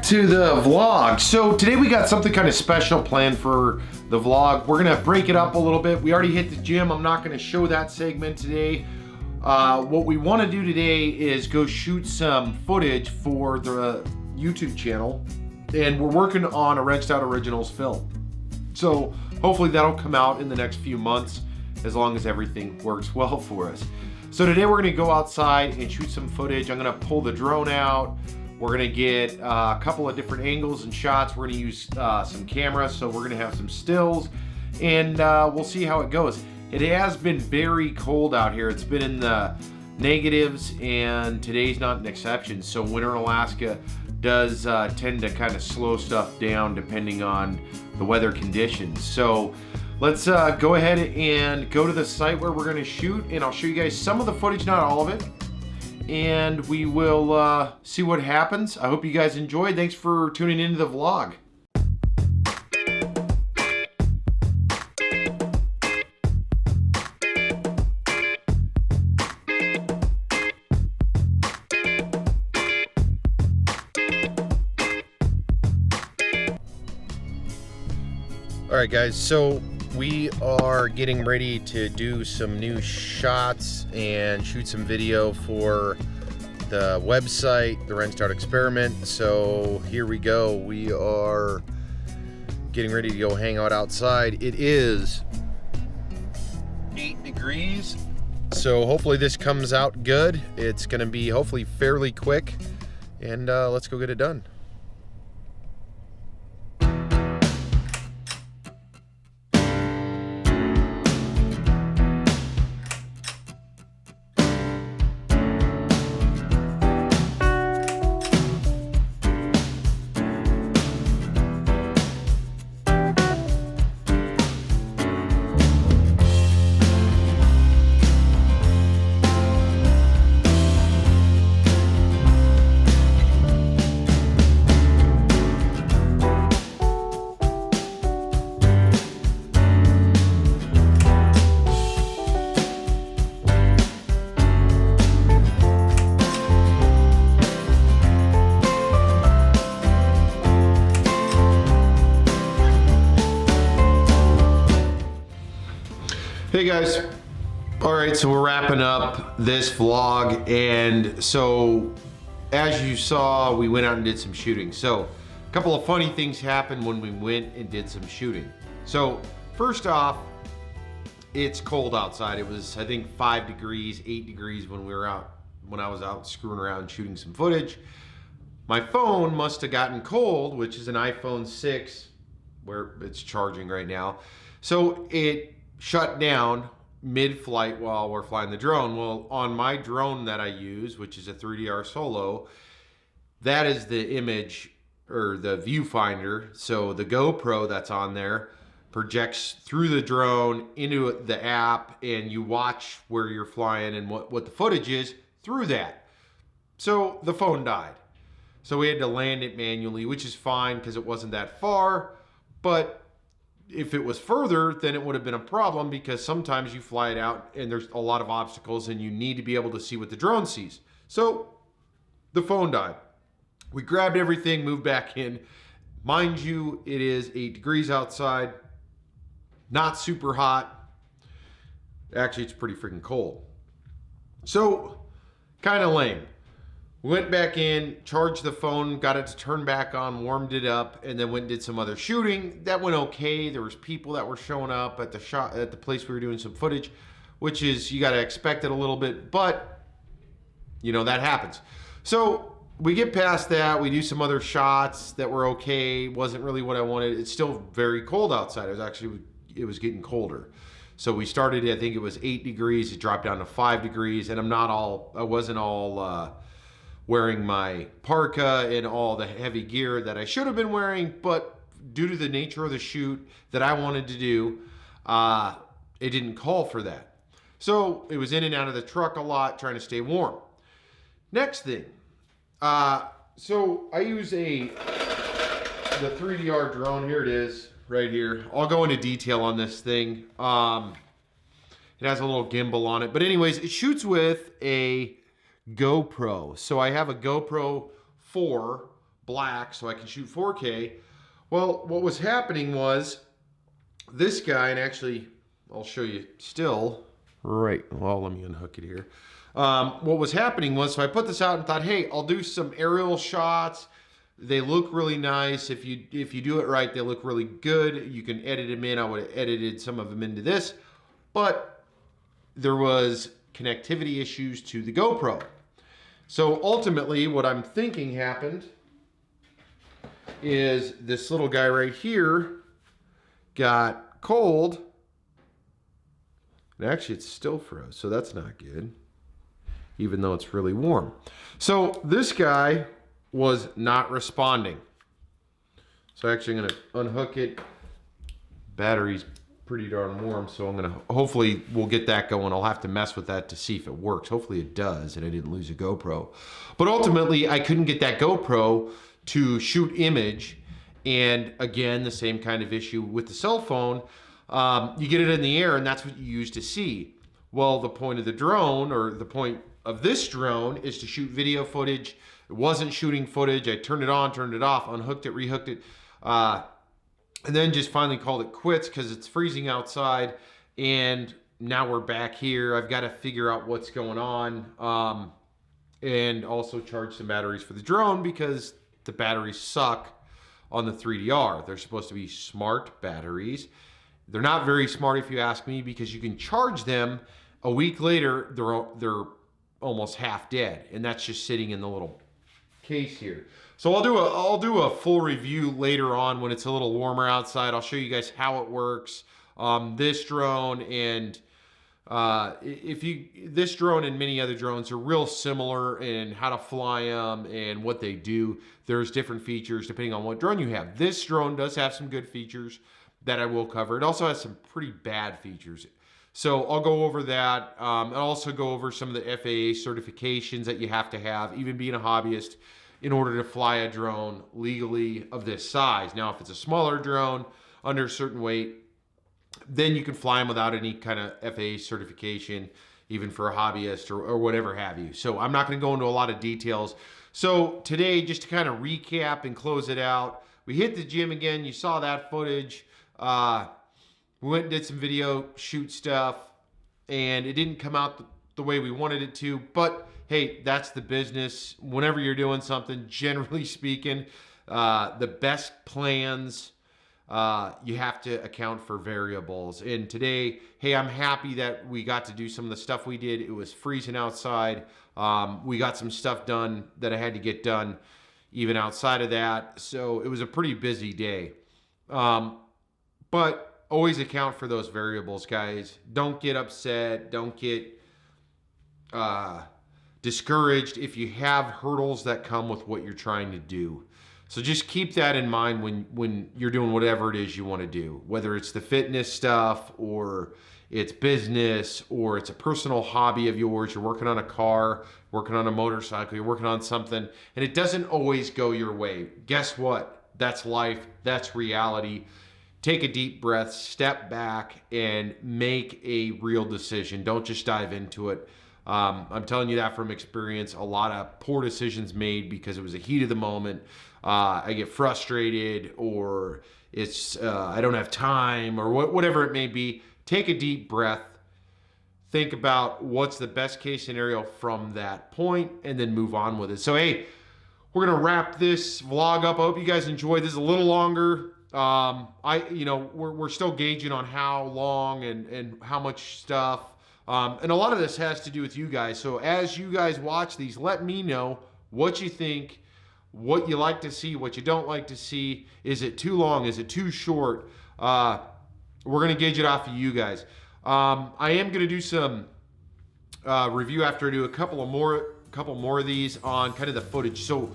back to the vlog. So today we got something kind of special planned for the vlog. We're gonna break it up a little bit. We already hit the gym. I'm not gonna show that segment today. What we wanna do today is go shoot some footage for the YouTube channel. And we're working on a Wrenched Out Originals film. So hopefully that'll come out in the next few months as long as everything works well for us. So today we're gonna go outside and shoot some footage. I'm gonna pull the drone out. We're gonna get a couple of different angles and shots. We're gonna use some cameras, so we're gonna have some stills, and we'll see how it goes. It has been very cold out here. It's been in the negatives, and today's not an exception. So winter in Alaska does tend to kind of slow stuff down depending on the weather conditions. So let's go ahead and go to the site where we're gonna shoot, and I'll show you guys some of the footage, not all of it. And we will see what happens. I hope you guys enjoyed. Thanks for tuning into the vlog. All right, guys, so we are getting ready to do some new shots and shoot some video for the website, the Wrenched Out Experiment. So here we go. We are getting ready to go hang out outside. It is 8 degrees. So hopefully this comes out good. It's gonna be hopefully fairly quick, and let's go get it done. Hey guys, all right, so we're wrapping up this vlog, and so as you saw, we went out and did some shooting. So a couple of funny things happened when we went and did some shooting. So first off, it's cold outside. It was, I think, 5 degrees, 8 degrees when I was out screwing around shooting some footage. My phone must have gotten cold, which is an iPhone 6, where it's charging right now. So it shut down mid-flight while we're flying the drone. Well, on my drone that I use, which is a 3DR Solo, that is the image or the viewfinder. So the GoPro that's on there projects through the drone into the app, and you watch where you're flying and what the footage is through that. So the phone died. So we had to land it manually, which is fine because it wasn't that far, but if it was further, then it would have been a problem, because sometimes you fly it out and there's a lot of obstacles and you need to be able to see what the drone sees. So the phone died. We grabbed everything, moved back in. Mind you, it is 8 degrees outside, not super hot. Actually, it's pretty freaking cold. So kind of lame. We went back in, charged the phone, got it to turn back on, warmed it up, and then went and did some other shooting. That went okay. There was people that were showing up at the place we were doing some footage, which is, you got to expect it a little bit, but you know, that happens. So we get past that, we do some other shots that were okay. Wasn't really what I wanted. It's still very cold outside. It was getting colder. So we started, I think it was 8 degrees. It dropped down to 5 degrees, and I wasn't all wearing my parka and all the heavy gear that I should have been wearing, but due to the nature of the shoot that I wanted to do, it didn't call for that. So it was in and out of the truck a lot, trying to stay warm. Next thing, so I use the 3DR drone. Here it is, right here. I'll go into detail on this thing. It has a little gimbal on it, but anyways, it shoots with a GoPro. So I have a GoPro 4 black so I can shoot 4K. Well, what was happening was this guy, and actually I'll show you still, right, well, let me unhook it here. What was happening was, so I put this out and thought, hey, I'll do some aerial shots. They look really nice. If you do it right, they look really good. You can edit them in. I would have edited some of them into this, but there was connectivity issues to the GoPro. So ultimately, what I'm thinking happened is this little guy right here got cold. And actually, it's still froze, so that's not good, even though it's really warm. So this guy was not responding. So actually, I'm gonna unhook it. Battery's pretty darn warm, so I'm gonna, hopefully we'll get that going. I'll have to mess with that to see if it works. Hopefully it does, and I didn't lose a GoPro. But ultimately, I couldn't get that GoPro to shoot image. And again, the same kind of issue with the cell phone. You get it in the air, and that's what you use to see. Well, the point of the drone, or the point of this drone, is to shoot video footage. It wasn't shooting footage. I turned it on, turned it off, unhooked it, rehooked it, and then just finally called it quits because it's freezing outside. And now we're back here. I've got to figure out what's going on, and also charge some batteries for the drone because the batteries suck on the 3DR. They're supposed to be smart batteries. They're not very smart if you ask me, because you can charge them a week later, they're almost half dead, and that's just sitting in the little case here. So I'll do a full review later on when it's a little warmer outside. I'll show you guys how it works. This drone and this drone and many other drones are real similar in how to fly them and what they do. There's different features depending on what drone you have. This drone does have some good features that I will cover. It also has some pretty bad features. So I'll go over that. I'll also go over some of the FAA certifications that you have to have, even being a hobbyist, in order to fly a drone legally of this size. Now, if it's a smaller drone under a certain weight, then you can fly them without any kind of FAA certification, even for a hobbyist or whatever have you. So I'm not going to go into a lot of details. So today, just to kind of recap and close it out, we hit the gym again. You saw that footage. We went and did some video shoot stuff, and it didn't come out the way we wanted it to, but hey, that's the business. Whenever you're doing something, generally speaking, the best plans, you have to account for variables. And today, hey, I'm happy that we got to do some of the stuff we did. It was freezing outside. We got some stuff done that I had to get done even outside of that. So it was a pretty busy day. But always account for those variables, guys. Don't get upset. Don't get discouraged if you have hurdles that come with what you're trying to do. So just keep that in mind when you're doing whatever it is you want to do, whether it's the fitness stuff or it's business or it's a personal hobby of yours. You're working on a car, working on a motorcycle, you're working on something, and it doesn't always go your way. Guess what? That's life. That's reality. Take a deep breath, step back, and make a real decision. Don't just dive into it. I'm telling you that from experience. A lot of poor decisions made because it was a heat of the moment. I get frustrated, or it's I don't have time, or whatever it may be. Take a deep breath. Think about what's the best case scenario from that point, and then move on with it. So hey, we're gonna wrap this vlog up. I hope you guys enjoyed. This is a little longer. We're still gauging on how long and how much stuff. And a lot of this has to do with you guys. So as you guys watch these, let me know what you think, what you like to see, what you don't like to see. Is it too long? Is it too short? We're going to gauge it off of you guys. I am going to do some review after I do a couple more of these on kind of the footage. So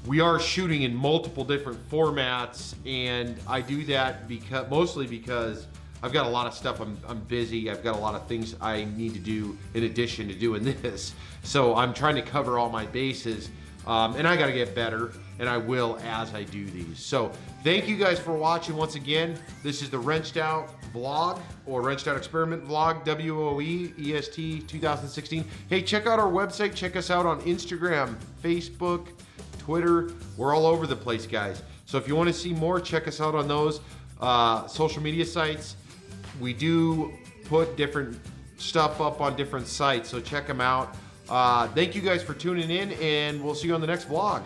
we are shooting in multiple different formats, and I do that mostly because I've got a lot of stuff. I'm busy. I've got a lot of things I need to do in addition to doing this. So I'm trying to cover all my bases, and I got to get better, and I will as I do these. So thank you guys for watching once again. This is the Wrenched Out vlog, or Wrenched Out Experiment vlog, WOE EST 2016. Hey, check out our website. Check us out on Instagram, Facebook, Twitter. We're all over the place, guys. So if you want to see more, check us out on those social media sites. We do put different stuff up on different sites, so check them out. Thank you guys for tuning in, and we'll see you on the next vlog.